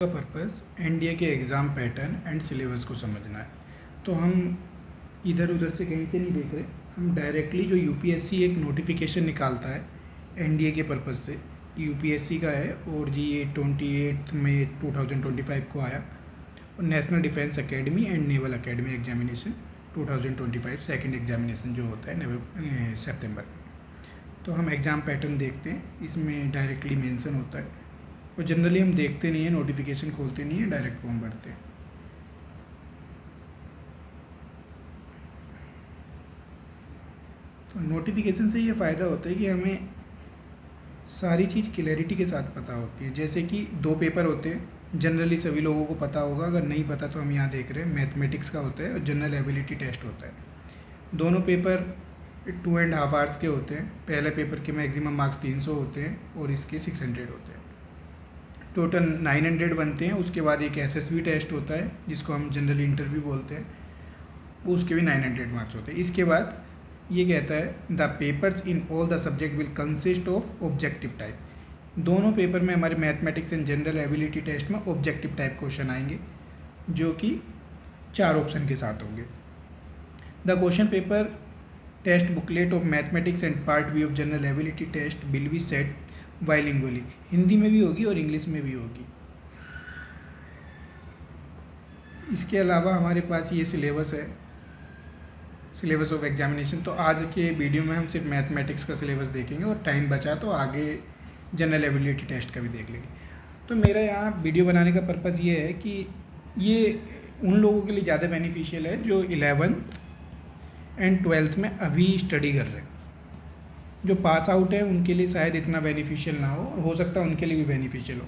का purpose NDA के exam pattern and syllabus को समझना है। तो हम इधर उधर से कहीं से नहीं देख रहे, हम डायरेक्टली जो यूपीएससी एक नोटिफिकेशन निकालता है एनडीए के पर्पस से, यूपीएससी का है और जी ये 28 मई 2025 को आया। और national defence academy and naval academy examination 2025 second examination जो होता है सितंबर में। तो हम एग्ज़ाम पैटर्न देखते हैं, इसमें डायरेक्टली मेंशन होता है और जनरली हम देखते नहीं हैं, नोटिफिकेशन खोलते नहीं हैं, डायरेक्ट फॉर्म भरते हैं। तो नोटिफिकेशन से ये फ़ायदा होता है कि हमें सारी चीज़ क्लैरिटी के साथ पता होती है। जैसे कि 2 पेपर होते हैं, जनरली सभी लोगों को पता होगा, अगर नहीं पता तो हम यहाँ देख रहे हैं, मैथमेटिक्स का होता है और जनरल एबिलिटी टेस्ट होता है। दोनों पेपर 2.5 आवर्स के होते हैं। पहले पेपर के मैक्सिमम मार्क्स 300 होते हैं और इसके 600 होते हैं। टोटल 900 बनते हैं। उसके बाद एक एसएसबी टेस्ट होता है जिसको हम जनरली इंटरव्यू बोलते हैं, उसके भी 900 मार्क्स होते हैं। इसके बाद ये कहता है the papers in all the subject will consist of objective type. दोनों पेपर में हमारे mathematics and general ability test में ऑब्जेक्टिव टाइप क्वेश्चन आएंगे जो कि 4 ऑप्शन के साथ होंगे। The question paper test booklet of mathematics and part V of general ability test will be set bilingually, Hindi में भी होगी और इंग्लिश में भी होगी। इसके अलावा हमारे पास ये सिलेबस है, सिलेबस ऑफ एग्जामिनेशन। तो आज के वीडियो में हम सिर्फ मैथमेटिक्स का सिलेबस देखेंगे और टाइम बचा तो आगे जनरल एबिलिटी टेस्ट का भी देख लेंगे। तो मेरा यहाँ वीडियो बनाने का पर्पज़ ये है कि ये उन लोगों के लिए ज़्यादा बेनिफिशियल है जो 11th एंड 12th में अभी स्टडी कर रहे हैं। जो पास आउट है उनके लिए शायद इतना बेनिफिशियल ना हो, और हो सकता है उनके लिए भी बेनिफिशियल हो।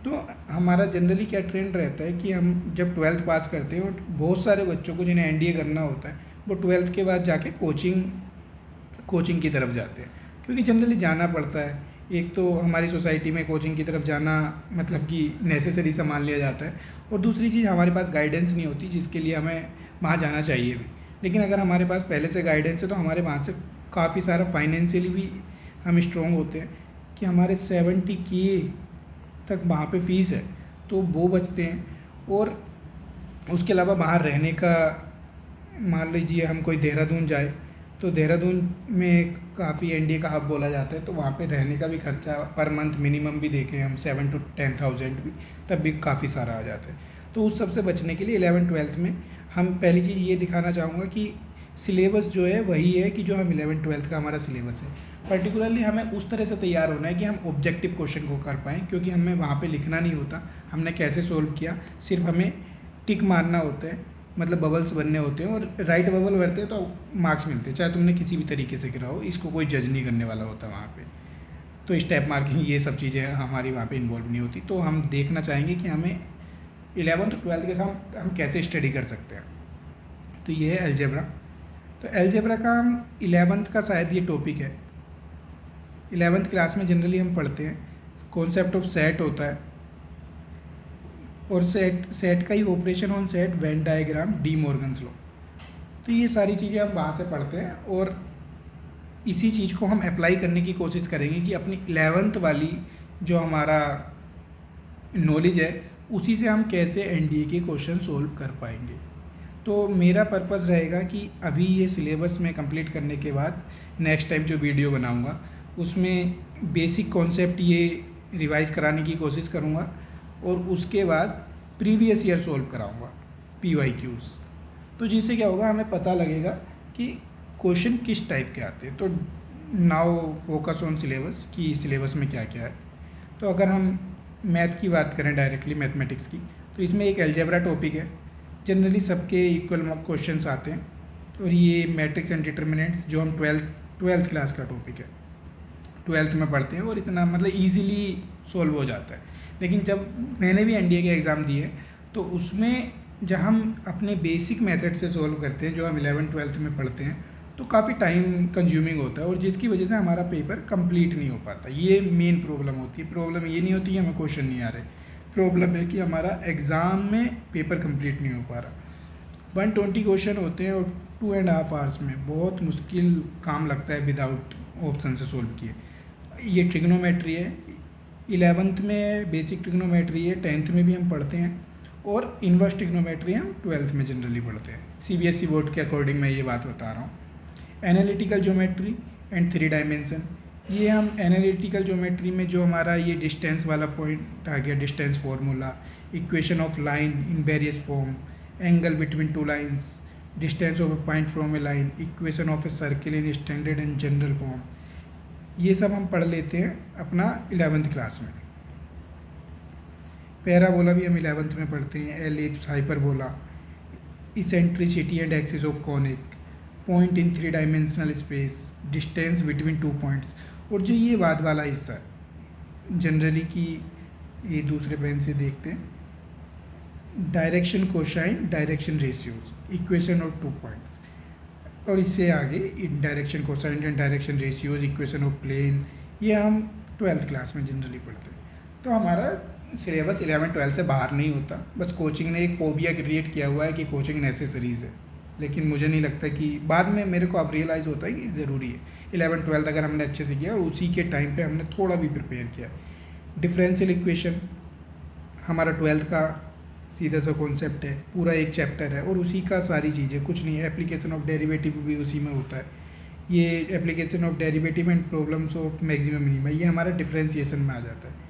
तो हमारा जनरली क्या ट्रेंड रहता है कि हम जब 12th पास करते हैं, और बहुत सारे बच्चों को जिन्हें एनडीए करना होता है वो 12th के बाद जाके कोचिंग की तरफ जाते हैं, क्योंकि जनरली जाना पड़ता है। एक तो हमारी सोसाइटी में कोचिंग की तरफ जाना मतलब कि नेसेसरी सामान लिया जाता है, और दूसरी चीज़ हमारे पास गाइडेंस नहीं होती जिसके लिए हमें वहाँ जाना चाहिए भी। लेकिन अगर हमारे पास पहले से गाइडेंस है तो हमारे वहाँ से काफ़ी सारा फाइनेंशियली भी हम स्ट्रॉन्ग होते हैं कि हमारे 70K तक वहाँ पे फ़ीस है, तो वो बचते हैं। और उसके अलावा बाहर रहने का, मान लीजिए हम कोई देहरादून जाए तो देहरादून में काफ़ी एनडीए का हब बोला जाता है, तो वहाँ पे रहने का भी खर्चा पर मंथ मिनिमम भी देखें हम 7 to 10,000 भी, तब भी काफ़ी सारा आ जाता है। तो उस सब से बचने के लिए 11th-12th में हम पहली चीज़ ये दिखाना चाहूँगा कि सिलेबस जो है वही है कि जो हम 11th-12th का हमारा सिलेबस है। पर्टिकुलरली हमें उस तरह से तैयार होना है कि हम ऑब्जेक्टिव क्वेश्चन को कर पाएँ, क्योंकि हमें वहाँ पे लिखना नहीं होता हमने कैसे सोल्व किया, सिर्फ हमें टिक मारना होता है, मतलब बबल्स बनने होते हैं, और राइट बबल भरते हैं तो मार्क्स मिलते हैं, चाहे तुमने किसी भी तरीके से गिरा हो, इसको कोई जज नहीं करने वाला होता वहाँ पे। तो स्टेप मार्किंग ये सब चीज़ें हमारी वहाँ पे इन्वॉल्व नहीं होती। तो हम देखना चाहेंगे कि हमें 11th-12th के साथ हम कैसे स्टडी कर सकते हैं। तो ये है अलजेब्रा। तो अलजेब्रा का हम 11th का शायद ये टॉपिक है। 11th क्लास में जनरली हम पढ़ते हैं, कॉन्सेप्ट ऑफ सेट होता है, और सेट का ही operation on set, Venn diagram, De Morgan's law. तो ये सारी चीज़ें हम वहाँ से पढ़ते हैं, और इसी चीज़ को हम अप्लाई करने की कोशिश करेंगे कि अपनी 11th वाली जो हमारा नॉलेज है उसी से हम कैसे एनडीए के क्वेश्चन सोल्व कर पाएंगे। तो मेरा पर्पज़ रहेगा कि अभी ये सिलेबस में कंप्लीट करने के बाद नेक्स्ट टाइम जो वीडियो बनाऊंगा उसमें बेसिक कॉन्सेप्ट ये रिवाइज़ कराने की कोशिश करूंगा, और उसके बाद प्रीवियस ईयर सोल्व कराऊंगा PYQs। तो जिससे क्या होगा, हमें पता लगेगा कि क्वेश्चन किस टाइप के आते हैं। तो नाउ फोकस ऑन सिलेबस कि सिलेबस में क्या क्या है। तो अगर हम मैथ की बात करें, डायरेक्टली मैथमेटिक्स की, तो इसमें एक अलजेब्रा टॉपिक है, जनरली सबके इक्वल क्वेश्चंस आते हैं, और ये मैट्रिक्स एंड डिटर्मिनेंट्स जो हम 12th क्लास का टॉपिक है, 12th में पढ़ते हैं, और इतना मतलब ईजिली सोल्व हो जाता है। लेकिन जब मैंने भी एनडीए के एग्ज़ाम दिए तो उसमें जब हम अपने बेसिक मेथड से सोल्व करते हैं, जो हम 11th-12th में पढ़ते हैं, तो काफ़ी टाइम कंज्यूमिंग होता है, और जिसकी वजह से हमारा पेपर कंप्लीट नहीं हो पाता। ये मेन प्रॉब्लम होती है। प्रॉब्लम ये नहीं होती है हमें क्वेश्चन नहीं आ रहे, प्रॉब्लम है कि हमारा एग्ज़ाम में पेपर कंप्लीट नहीं हो पा रहा। 120 क्वेश्चन होते हैं, और 2.5 आवर्स में बहुत मुश्किल काम लगता है विदाउट ऑप्शन से सोल्व किए। ये ट्रिग्नोमेट्री है, 11th में बेसिक ट्रिग्नोमेट्री है, 10th में भी हम पढ़ते हैं, और इन्वर्स ट्रिग्नोमेट्री हम 12th में जनरली पढ़ते हैं। CBSE बोर्ड के अकॉर्डिंग मैं ये बात बता रहा हूँ। एनालिटिकल ज्योमेट्री एंड 3 डायमेंशन, ये हम एनालिटिकल ज्योमेट्री में जो हमारा ये डिस्टेंस वाला पॉइंट आ गया, distance formula, equation of line in various form, angle between two lines, distance of A point from A line, equation of a circle in standard and general form, ये सब हम पढ़ लेते हैं अपना 11th क्लास में। Parabola भी हम 11th में पढ़ते हैं, ellipse, hyperbola, eccentricity and axis of conic, point in 3 dimensional space, distance between 2 points. और जो ये बाद वाला हिस्सा जनरली की ये दूसरे पेन से देखते हैं, direction cosine, direction ratios, equation of 2 points, और इससे आगे direction cosine and direction ratios, equation of plane, ये हम 12th क्लास में जनरली पढ़ते हैं। तो हमारा सिलेबस 11-12 से बाहर नहीं होता, बस कोचिंग ने एक फोबिया क्रिएट किया हुआ है कि कोचिंग नेसेसरीज़ है, लेकिन मुझे नहीं लगता कि बाद में मेरे को अब रियलाइज़ होता है कि ज़रूरी है। 11-12 अगर हमने अच्छे से किया और उसी के टाइम पे हमने थोड़ा भी प्रिपेयर किया। डिफरेंशियल इक्वेशन हमारा 12th का सीधा सा कॉन्सेप्ट है, पूरा एक चैप्टर है, और उसी का सारी चीज़ें, कुछ नहीं है। एप्लीकेशन ऑफ डेरिवेटिव भी उसी में होता है, ये application of derivative and problems of maximum minimum, ये हमारा डिफरेंशिएशन में आ जाता है।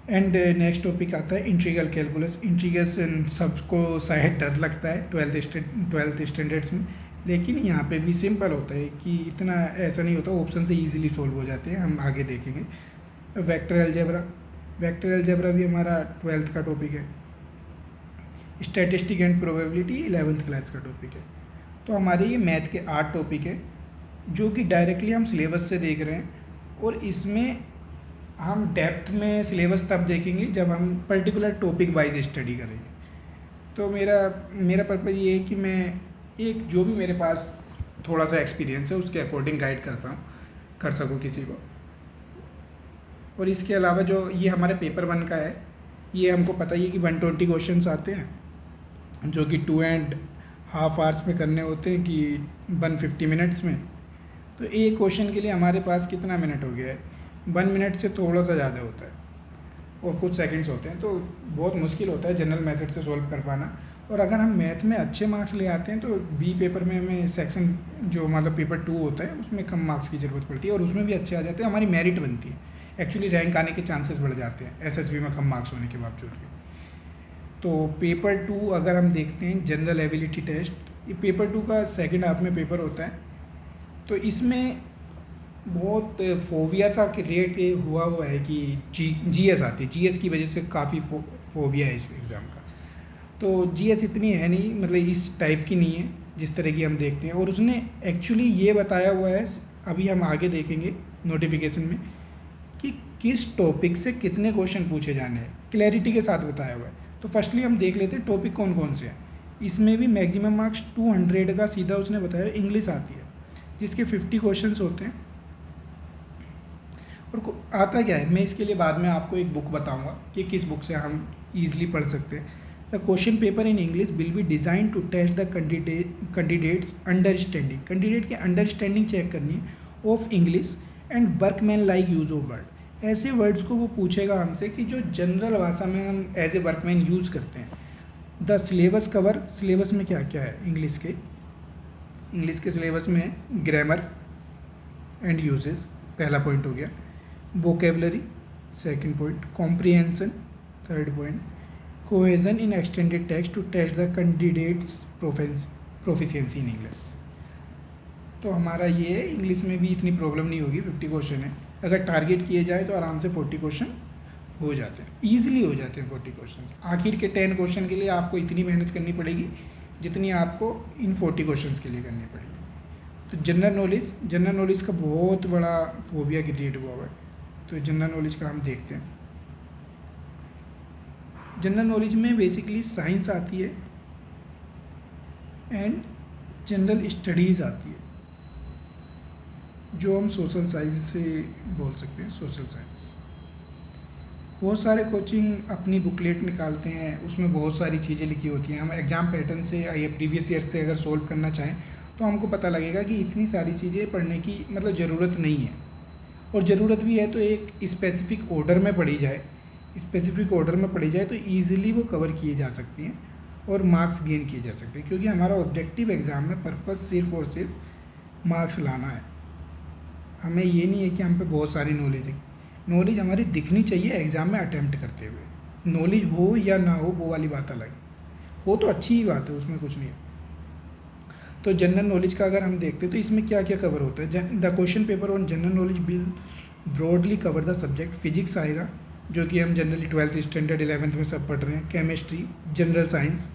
एंड नेक्स्ट टॉपिक आता है इंटीग्रल कैलकुलस। इंटीग्रेशन सबको शायद डर लगता है 12th स्टैंडर्ड्स में, लेकिन यहाँ पे भी सिंपल होता है कि इतना ऐसा नहीं होता, ऑप्शन से इजीली सॉल्व हो जाते हैं, हम आगे देखेंगे। वेक्टर अलजेब्रा भी हमारा 12th का टॉपिक है। Statistic and probability 11th class का टॉपिक है। तो हमारे ये मैथ के 8 टॉपिक है जो कि डायरेक्टली हम सिलेबस से देख रहे हैं, और इसमें हम डेप्थ में सिलेबस तब देखेंगे जब हम पर्टिकुलर टॉपिक वाइज स्टडी करेंगे। तो मेरा पर्पज़ ये है कि मैं एक जो भी मेरे पास थोड़ा सा एक्सपीरियंस है उसके अकॉर्डिंग गाइड कर सकूँ किसी को। और इसके अलावा जो ये हमारे पेपर 1 का है, ये हमको पता ही है कि 120 क्वेश्चंस आते हैं जो कि 2.5 आवर्स में करने होते हैं कि 150 मिनट्स में। तो एक क्वेश्चन के लिए हमारे पास कितना मिनट हो गया है, 1 मिनट से थोड़ा सा ज़्यादा होता है और कुछ सेकंड्स होते हैं, तो बहुत मुश्किल होता है जनरल मेथड से सॉल्व कर पाना। और अगर हम मैथ में अच्छे मार्क्स ले आते हैं तो बी पेपर में हमें सेक्शन जो मतलब पेपर 2 होता है उसमें कम मार्क्स की ज़रूरत पड़ती है, और उसमें भी अच्छे आ जाते हैं, हमारी मेरिट बनती है, एक्चुअली रैंक आने के चांसेस बढ़ जाते हैं एसएसबी में कम मार्क्स होने के बावजूद भी। तो पेपर 2 अगर हम देखते हैं जनरल एबिलिटी टेस्ट, ये पेपर 2 का सेकेंड हाफ में पेपर होता है। तो इसमें बहुत फोबिया सा क्रिएट हुआ है कि जीएस आती है, जीएस की वजह से काफ़ी फोबिया है इस एग्ज़ाम का। तो जीएस इतनी है नहीं, मतलब इस टाइप की नहीं है जिस तरह की हम देखते हैं, और उसने एक्चुअली ये बताया हुआ है, अभी हम आगे देखेंगे नोटिफिकेशन में, कि किस टॉपिक से कितने क्वेश्चन पूछे जाने हैं, क्लैरिटी के साथ बताया हुआ है। तो फर्स्टली हम देख लेते हैं टॉपिक कौन कौन से हैं। इसमें भी मैक्सिमम मार्क्स 200 का सीधा उसने बताया इंग्लिश आती है, जिसके 50 क्वेश्चंस होते हैं। और आता क्या है, मैं इसके लिए बाद में आपको एक बुक बताऊंगा कि किस बुक से हम ईजिली पढ़ सकते हैं। The question paper in English will be design to test the candidates understanding, candidate की अंडरस्टैंडिंग चेक करनी है of English and workman like use of word. ऐसे वर्ड्स को वो पूछेगा हमसे कि जो जनरल भाषा में हम एज ए वर्कमैन यूज़ करते हैं। द सिलेबस कवर, सिलेबस में क्या क्या है इंग्लिश के सिलेबस में है ग्रामर एंड यूजेस, पहला पॉइंट हो गया। Vocabulary second point, comprehension third point, cohesion in extended text to test the candidates proficiency in English. तो हमारा ये है, इंग्लिश में भी इतनी प्रॉब्लम नहीं होगी, 50 क्वेश्चन है, अगर टारगेट किए जाए तो आराम से 40 क्वेश्चन हो जाते हैं, ईजिली हो जाते हैं 40 क्वेश्चन। आखिर के 10 क्वेश्चन के लिए आपको इतनी मेहनत करनी पड़ेगी जितनी आपको इन 40 क्वेश्चन के लिए करनी पड़ेगी। तो जनरल नॉलेज का बहुत बड़ा फोबिया क्रिएट हुआ है। तो जनरल नॉलेज का हम देखते हैं। जनरल नॉलेज में बेसिकली साइंस आती है एंड जनरल स्टडीज़ आती है, जो हम सोशल साइंस से बोल सकते हैं। सोशल साइंस बहुत सारे कोचिंग अपनी बुकलेट निकालते हैं, उसमें बहुत सारी चीज़ें लिखी होती हैं। हम एग्ज़ाम पैटर्न से या प्रीवियस ईयर से अगर सोल्व करना चाहें तो हमको पता लगेगा कि इतनी सारी चीज़ें पढ़ने की मतलब ज़रूरत नहीं है। और ज़रूरत भी है तो एक स्पेसिफिक ऑर्डर में पढ़ी जाए, तो ईज़िली वो कवर किए जा सकती हैं और मार्क्स गेन किए जा सकते हैं, क्योंकि हमारा ऑब्जेक्टिव एग्ज़ाम में पर्पस सिर्फ और सिर्फ मार्क्स लाना है। हमें ये नहीं है कि हम पे बहुत सारी नॉलेज हमारी दिखनी चाहिए एग्ज़ाम में अटैम्प्ट करते हुए। नॉलेज हो या ना हो वो वाली बात अलग है, वो तो अच्छी ही बात है, उसमें कुछ नहीं है। तो जनरल नॉलेज का अगर हम देखते तो इसमें क्या क्या कवर होता है। The question paper on general knowledge will broadly cover the subject. Physics आएगा जो कि हम जनरली 12th स्टैंडर्ड 11th में सब पढ़ रहे हैं, केमिस्ट्री, जनरल साइंस।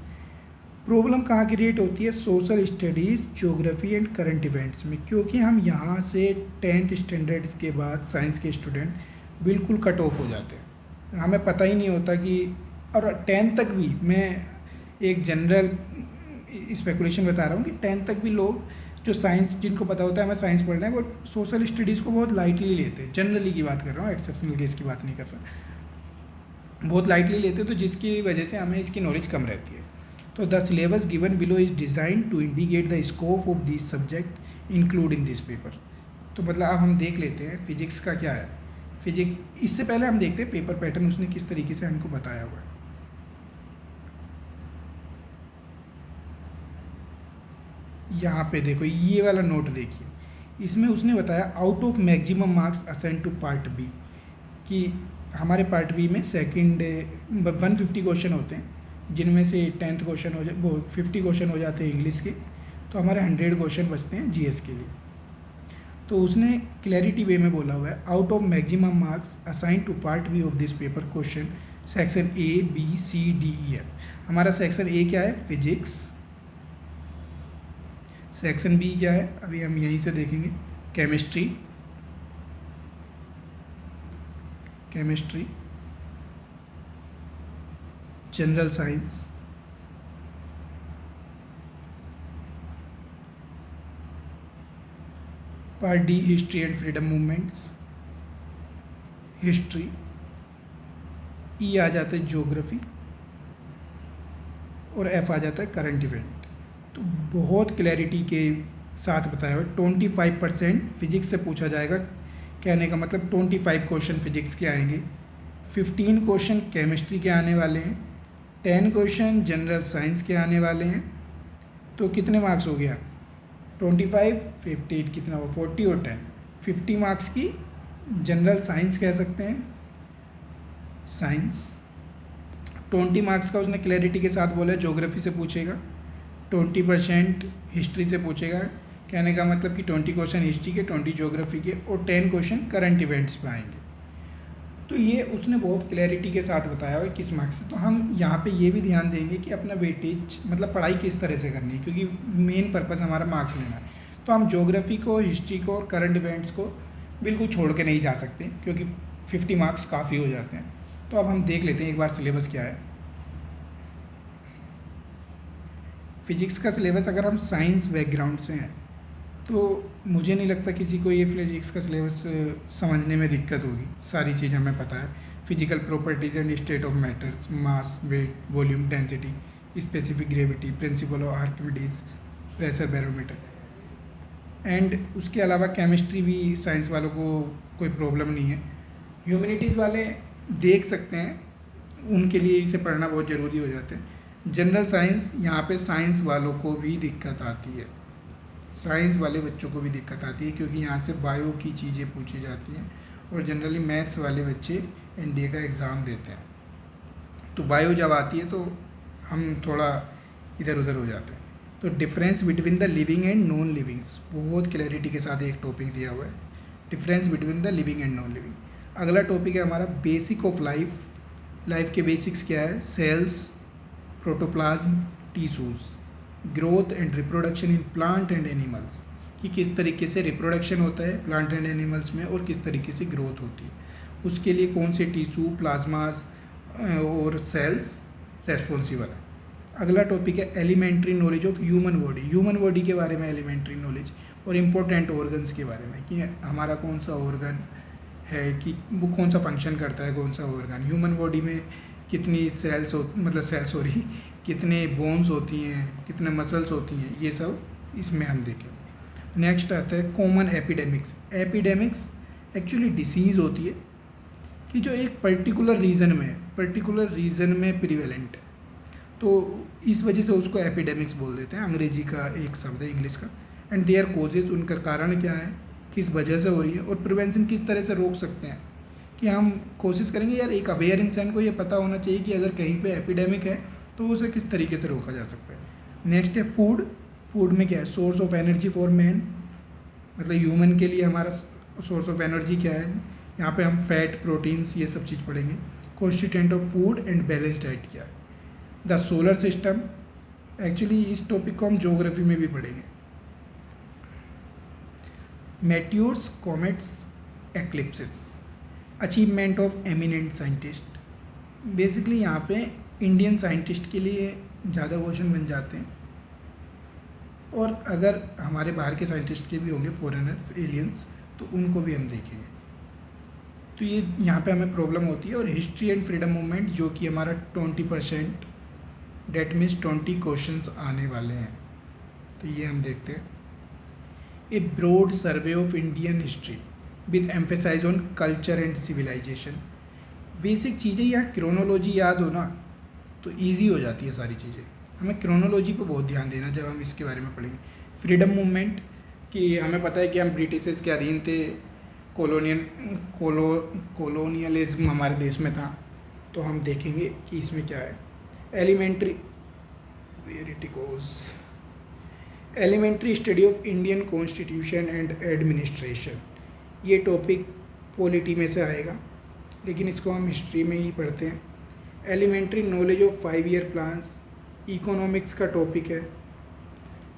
प्रॉब्लम कहाँ क्रिएट होती है? Social studies, geography and current events में, क्योंकि हम यहाँ से 10th स्टैंडर्ड्स के बाद साइंस के स्टूडेंट बिल्कुल कट ऑफ हो जाते हैं, हमें पता ही नहीं होता कि, और 10th तक भी मैं एक जनरल स्पेकुलेशन बता रहा हूँ कि 10th तक भी लोग जो साइंस, जिनको पता होता है हमें साइंस पढ़ना है, वो सोशल स्टडीज़ को बहुत लाइटली लेते हैं। जनरली की बात कर रहा हूँ, एक्सेप्शनल केस की बात नहीं कर रहा, बहुत लाइटली लेते हैं, तो जिसकी वजह से हमें इसकी नॉलेज कम रहती है। तो the syllabus given below is design to indicate the scope of this subject include in this paper. तो मतलब अब हम देख लेते हैं फिजिक्स का क्या है। फिजिक्स, इससे पहले हम देखते हैं पेपर पैटर्न उसने किस तरीके से हमको बताया हुआ है। यहाँ पे देखो, ये वाला नोट देखिए, इसमें उसने बताया out of maximum marks assign to part B, कि हमारे पार्ट बी में सेकंड 150 क्वेश्चन होते हैं, जिनमें से 10th क्वेश्चन हो जाए, वो 50 क्वेश्चन हो जाते हैं इंग्लिश के, तो हमारे 100 क्वेश्चन बचते हैं जीएस के लिए। तो उसने क्लैरिटी वे में बोला हुआ है, out of maximum marks assign to part B of this paper question section A B C D E F. हमारा सेक्शन ए क्या है? फिजिक्स। सेक्शन बी क्या है? अभी हम यहीं से देखेंगे, chemistry, general science, part D history and freedom movements, history. E आ जाता है ज्योग्राफी, और एफ आ जाता है करंट इवेंट। तो बहुत क्लैरिटी के साथ बताया हुआ। 25% फिजिक्स से पूछा जाएगा, कहने का मतलब 25 क्वेश्चन फिजिक्स के आएंगे, 15 क्वेश्चन केमिस्ट्री के आने वाले हैं, 10 क्वेश्चन जनरल साइंस के आने वाले हैं। तो कितने मार्क्स हो गया? 25, 58 कितना हुआ? 40 और 10, 50 मार्क्स की जनरल साइंस कह सकते हैं, साइंस। 20 मार्क्स का उसने क्लैरिटी के साथ बोला ज्योग्राफी से पूछेगा, 20% हिस्ट्री से पूछेगा, कहने का मतलब कि 20 क्वेश्चन हिस्ट्री के, 20 ज्योग्राफी के, और 10 क्वेश्चन करंट इवेंट्स पे आएंगे। तो ये उसने बहुत क्लैरिटी के साथ बताया हुआ किस मार्क्स से। तो हम यहाँ पे ये भी ध्यान देंगे कि अपना वेटेज, मतलब पढ़ाई किस तरह से करनी है, क्योंकि मेन पर्पज़ हमारा मार्क्स लेना है। तो हम ज्योग्राफी को, हिस्ट्री को और करंट इवेंट्स को बिल्कुल छोड़ के नहीं जा सकते, क्योंकि 50 मार्क्स काफ़ी हो जाते हैं। तो अब हम देख लेते हैं एक बार सिलेबस क्या है। फिजिक्स का सिलेबस, अगर हम साइंस बैकग्राउंड से हैं तो मुझे नहीं लगता किसी को ये फिजिक्स का सिलेबस समझने में दिक्कत होगी। सारी चीज़ हमें पता है, physical properties and state of matters, mass, weight, volume, density, specific gravity, principle of Archimedes, pressure barometer. And उसके अलावा केमिस्ट्री भी साइंस वालों को कोई प्रॉब्लम नहीं है। ह्यूमैनिटीज़ वाले देख सकते हैं, उनके लिए इसे पढ़ना बहुत ज़रूरी हो जाता है। जनरल साइंस, यहाँ पे साइंस वालों को भी दिक्कत आती है, साइंस वाले बच्चों को भी दिक्कत आती है, क्योंकि यहाँ से बायो की चीज़ें पूछी जाती हैं, और जनरली मैथ्स वाले बच्चे एनडीए का एग्ज़ाम देते हैं। तो बायो जब आती है तो हम थोड़ा इधर उधर हो जाते हैं। तो difference between the living and non livings, बहुत क्लैरिटी के साथ एक टॉपिक दिया हुआ है, difference between the living and non living. अगला टॉपिक है हमारा बेसिक ऑफ लाइफ। लाइफ के बेसिक्स क्या है? Cells, protoplasm, tissues, growth and reproduction in plant and animals, कि किस तरीके से रिप्रोडक्शन होता है प्लांट एंड एनिमल्स में और किस तरीके से ग्रोथ होती है, उसके लिए कौन से टिश्यू, प्लाज्मास और सेल्स रेस्पॉन्सिबल है। अगला टॉपिक है elementary knowledge of human body. Human body के बारे में एलिमेंट्री नॉलेज, और इम्पोर्टेंट ऑर्गन्स के बारे में, कि हमारा कौन सा ऑर्गन है, कि वो कौन सा फंक्शन करता है, कौन सा ऑर्गन। ह्यूमन बॉडी में कितनी सेल्स कितने बोन्स होती हैं, कितने मसल्स होती हैं, ये सब इसमें हम देखें। नेक्स्ट आता है कॉमन एपिडेमिक्स। एक्चुअली डिसीज़ होती है कि जो एक पर्टिकुलर रीजन में प्रिवेलेंट है, तो इस वजह से उसको एपिडेमिक्स बोल देते हैं, अंग्रेजी का एक शब्द है इंग्लिश का। एंड देयर कोजेज, उनका कारण क्या है, किस वजह से हो रही है, और प्रिवेंशन किस तरह से रोक सकते हैं। कि हम कोशिश करेंगे यार, एक अवेयर इंसान को ये पता होना चाहिए कि अगर कहीं पे एपिडेमिक है तो उसे किस तरीके से रोका जा सकता है। नेक्स्ट है फूड में क्या है, source of energy for man, मतलब ह्यूमन के लिए हमारा सोर्स ऑफ एनर्जी क्या है। यहाँ पे हम फैट, प्रोटीन्स, ये सब चीज़ पढ़ेंगे। Constituent of food and balance diet क्या है। द सोलर सिस्टम, एक्चुअली इस टॉपिक को हम ज्योग्राफी में भी पढ़ेंगे। Meteors, comets, eclipses, achievement of eminent scientist. Basically यहाँ पे इंडियन साइंटिस्ट के लिए ज़्यादा क्वेश्चन बन जाते हैं, और अगर हमारे बाहर के साइंटिस्ट के भी होंगे, फॉरेनर्स, एलियंस, तो उनको भी हम देखेंगे। तो ये यहाँ पे हमें प्रॉब्लम होती है। और हिस्ट्री एंड फ्रीडम मूवमेंट, जो कि हमारा 20%, डेट मीन्स 20 क्वेश्चंस आने वाले हैं, तो ये हम देखते हैं। A broad survey of Indian history with emphasise on culture and civilisation. Basic चीज़ें, या क्रोनोलॉजी याद हो ना तो ईजी हो जाती है सारी चीज़ें। हमें क्रोनोलॉजी पर बहुत ध्यान देना जब हम इसके बारे में पढ़ेंगे। फ्रीडम मूवमेंट, कि हमें पता है कि हम ब्रिटिशर्स के अधीन थे, कोलोनियलिज्म हमारे देश में था, तो हम देखेंगे कि इसमें क्या है। Elementary study of Indian constitution and administration, ये टॉपिक पॉलिटी में से आएगा, लेकिन इसको हम हिस्ट्री में ही पढ़ते हैं। Elementary knowledge of 5 year plans, economics का टॉपिक है,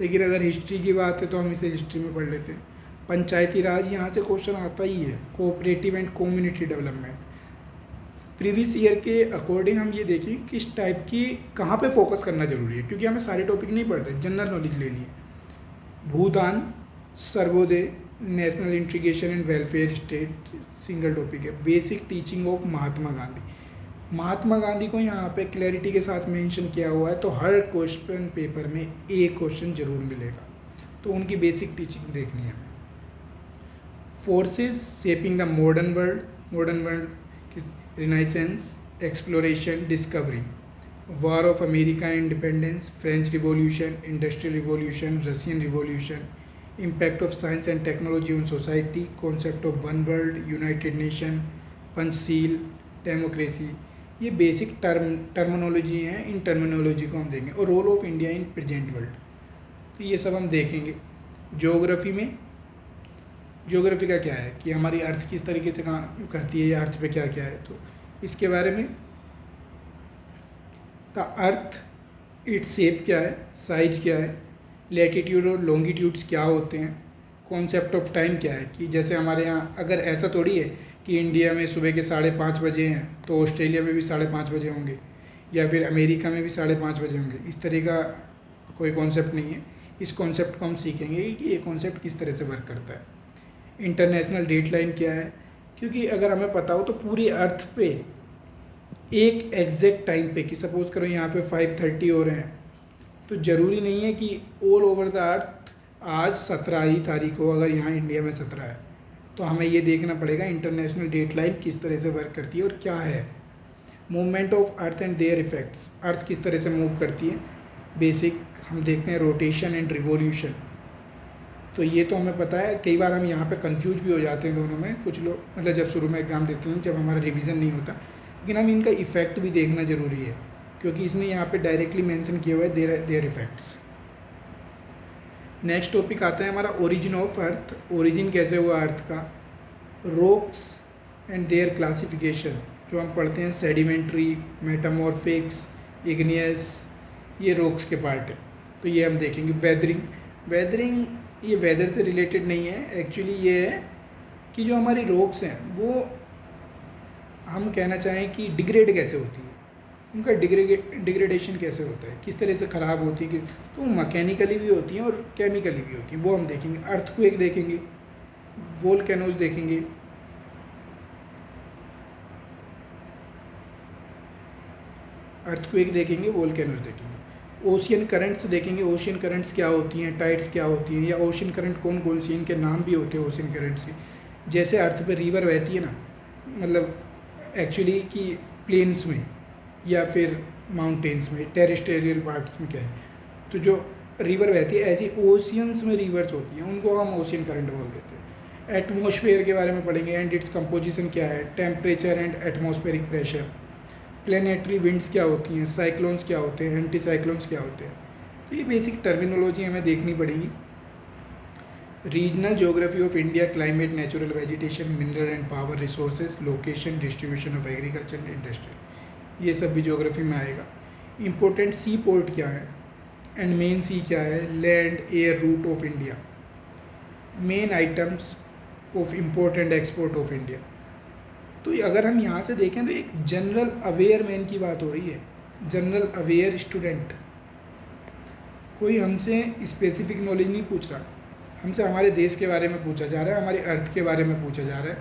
लेकिन अगर हिस्ट्री की बात है तो हम इसे हिस्ट्री में पढ़ लेते हैं। पंचायती राज, यहाँ से क्वेश्चन आता ही है। Cooperative and community development, previous year के अकॉर्डिंग हम ये देखें किस टाइप की, कहाँ पे फोकस करना जरूरी है, क्योंकि हमें सारे टॉपिक नहीं पढ़ रहे, जनरल नॉलेज लेनी है। Bhoodan, Sarvodaya, national integration and welfare state, single topic है। Basic teaching of Mahatma Gandhi, Mahatma Gandhi को यहाँ पे क्लैरिटी के साथ मेंशन किया हुआ है, तो हर क्वेश्चन पेपर में एक क्वेश्चन जरूर मिलेगा, तो उनकी बेसिक टीचिंग देखनी है। Forces shaping the modern world, renaissance, exploration, discovery, war of America independence, French revolution, industrial revolution, Russian revolution, impact of science and technology on society, concept of one world, united nation, Panchsheel, democracy, ये basic terminology हैं। इन terminology को हम देखेंगे। और role of India in present world, तो ये सब हम देखेंगे। ज्योग्राफी में, ज्योग्राफी का क्या है कि हमारी अर्थ किस तरीके से काम करती है, या अर्थ पे क्या क्या है, तो इसके बारे में। द अर्थ, इट्स शेप क्या है, साइज क्या है, लैटिट्यूड और लॉन्गिट्यूड्स क्या होते हैं, कॉन्सेप्ट ऑफ टाइम क्या है, कि जैसे हमारे यहाँ अगर ऐसा थोड़ी है कि इंडिया में सुबह के 5:30 बजे हैं तो ऑस्ट्रेलिया में भी 5:30 बजे होंगे, या फिर अमेरिका में भी 5:30 बजे होंगे, इस तरह का कोई कॉन्सेप्ट नहीं है। इस कॉन्सेप्ट को हम सीखेंगे कि ये कॉन्सेप्ट किस तरह से वर्क करता है। इंटरनेशनल डेट लाइन क्या है, क्योंकि अगर हमें पता हो तो पूरी अर्थ पे एक एग्जैक्ट टाइम पे, कि सपोज करो यहाँ पे 5:30 हो रहे हैं, तो ज़रूरी नहीं है कि ऑल ओवर द अर्थ आज 17 ही तारीख हो, अगर यहाँ इंडिया में 17 है, तो हमें ये देखना पड़ेगा इंटरनेशनल डेट लाइन किस तरह से वर्क करती है और क्या है। Movement of earth and their effects, earth किस तरह से मूव करती है, बेसिक हम देखते हैं। रोटेशन एंड रिवॉल्यूशन, तो ये तो हमें पता है। कई बार हम यहाँ पे कंफ्यूज भी हो जाते हैं दोनों में, कुछ लोग मतलब जब शुरू में एग्ज़ाम देते हैं, जब हमारा रिवीजन नहीं होता, लेकिन हम इनका इफ़ेक्ट भी देखना ज़रूरी है, क्योंकि इसने यहाँ पे डायरेक्टली मेंशन किया हुआ है देयर इफेक्ट्स। नेक्स्ट टॉपिक आता है हमारा ओरिजिन ऑफ अर्थ, ओरिजिन कैसे हुआ अर्थ का। रॉक्स एंड देयर क्लासिफिकेशन, जो हम पढ़ते हैं सेडिमेंट्री, मेटामॉर्फिक्स, इग्नियस, ये रॉक्स के पार्ट है, तो ये हम देखेंगे। वेदरिंग ये वेदर से रिलेटेड नहीं है, एक्चुअली ये है कि जो हमारी रॉक्स हैं वो हम कहना चाहें कि डिग्रेड कैसे होती है, उनका डिग्रेडेशन कैसे होता है, किस तरह से ख़राब होती है, तो मैकेनिकली भी होती हैं और केमिकली भी होती हैं, वो हम देखेंगे। अर्थक्वेक देखेंगे, वोल्केनोज देखेंगे, वोल्केनोज देखेंगे। ओशियन करंट्स देखेंगे, ओशियन करंट्स क्या होती हैं, टाइड्स क्या होती हैं, या ओशियन करंट कौन कौन सी, इनके नाम भी होते हैं ओशियन करंट्स के। जैसे अर्थ पे रिवर बहती है ना, मतलब एक्चुअली कि प्लेन्स में या फिर माउंटेन्स में, टेरेस्टेरियल पार्ट्स में क्या है, तो जो रिवर बहती है ऐसी ओशियंस में रिवर्स होती हैं, उनको हम ओशियन करंट बोल देते हैं। एटमॉस्फेयर के बारे में पढ़ेंगे एंड इट्स कंपोजिशन क्या है, temperature and atmospheric pressure, planetary winds क्या होती हैं, साइक्लोन्स क्या होते हैं, एंटी साइक्लोन्स क्या होते हैं। तो ये बेसिक टर्मिनोलॉजी हमें देखनी पड़ेगी। Regional geography of India, climate, natural vegetation, mineral and power resources, location, distribution of agriculture and industry, ये सब भी ज्योग्राफी में आएगा। इम्पोर्टेंट सी पोर्ट क्या है एंड मेन सी क्या है, land air root of India, main items of import and export of India. तो अगर हम यहाँ से देखें तो एक जनरल अवेयर मैन की बात हो रही है, जनरल अवेयर स्टूडेंट। कोई हमसे स्पेसिफिक नॉलेज नहीं पूछ रहा, हमसे हमारे देश के बारे में पूछा जा रहा है, हमारे अर्थ के बारे में पूछा जा रहा है,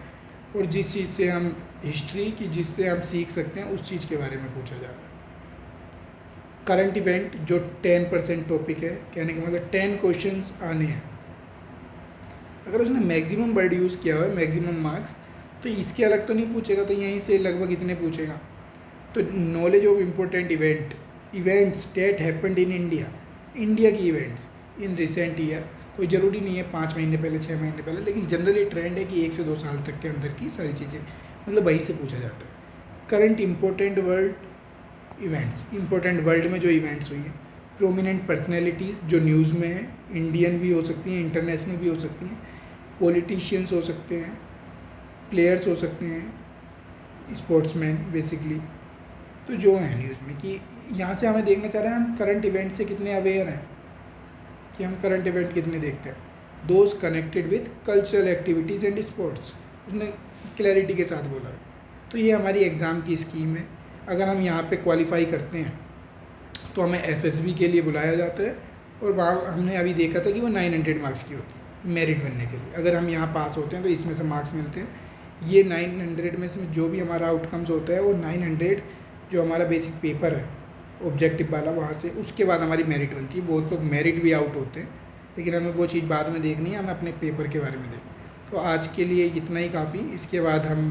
और जिस चीज़ से हम हिस्ट्री की, जिससे हम सीख सकते हैं उस चीज़ के बारे में पूछा जा रहा है। करंट इवेंट जो 10% टॉपिक है, कहने का मतलब 10 क्वेश्चंस आने हैं। अगर उसने मैक्सिमम वर्ड यूज़ किया हुआ है, मैक्सिमम मार्क्स, तो इसके अलग तो नहीं पूछेगा, तो यहीं से लगभग इतने पूछेगा। तो knowledge of important events date happened in India, India की इवेंट्स इन रिसेंट ईयर, कोई ज़रूरी नहीं है 5 महीने पहले, 6 महीने पहले, लेकिन जनरली ट्रेंड है कि 1 से 2 साल तक के अंदर की सारी चीज़ें, मतलब वहीं से पूछा जाता है। Current important world events, important world में जो इवेंट्स हुई हैं। प्रोमिनेंट पर्सनैलिटीज़ जो न्यूज़ में है, इंडियन भी हो सकती हैं, इंटरनेशनल भी हो सकती हैं, पॉलिटिशियंस हो सकते हैं, प्लेयर्स हो सकते हैं, स्पोर्ट्समैन बेसिकली। तो जो है न्यूज़ में कि यहाँ से हमें देखना चाह रहे हैं हम करंट इवेंट से कितने अवेयर हैं, कि हम करंट इवेंट कितने देखते हैं। Those connected with cultural activities and sports, उसने क्लैरिटी के साथ बोला। तो ये हमारी एग्ज़ाम की स्कीम है। अगर हम यहाँ पे क्वालिफाई करते हैं तो हमें एसएसबी के लिए बुलाया जाता है, और वहाँ हमने अभी देखा था कि वो 900 मार्क्स की होती है मेरिट बनने के लिए। अगर हम यहाँ पास होते हैं तो इसमें से मार्क्स मिलते हैं। ये 900 में से जो भी हमारा आउटकम्स होता है वो 900 जो हमारा बेसिक पेपर है ऑब्जेक्टिव वाला, वहाँ से उसके बाद हमारी मेरिट बनती है। बहुत लोग मेरिट भी आउट होते हैं, लेकिन हमें वो चीज़ बाद में देखनी है, हमें अपने पेपर के बारे में देखना। तो आज के लिए इतना ही काफ़ी। इसके बाद हम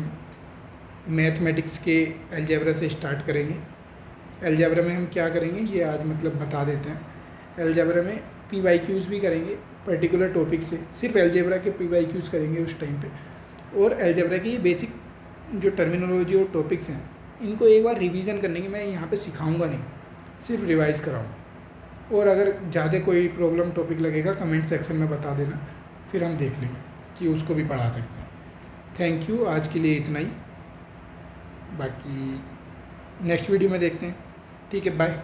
मैथमेटिक्स के अलजेब्रा से स्टार्ट करेंगे। अलजेब्रा में हम क्या करेंगे ये आज मतलब बता देते हैं। अलजेब्रा में PYQs भी करेंगे पर्टिकुलर टॉपिक से, सिर्फ अलजेब्रा के PYQs करेंगे उस टाइम पे। और अलजेब्रा की बेसिक जो टर्मिनोलॉजी और टॉपिक्स हैं इनको एक बार रिवीजन करने की, मैं यहाँ पे सिखाऊंगा नहीं, सिर्फ रिवाइज़ कराऊंगा। और अगर ज़्यादा कोई प्रॉब्लम टॉपिक लगेगा कमेंट सेक्शन में बता देना, फिर हम देख लेंगे कि उसको भी पढ़ा सकते हैं। थैंक यू, आज के लिए इतना ही, बाकी नेक्स्ट वीडियो में देखते हैं। ठीक है, बाय।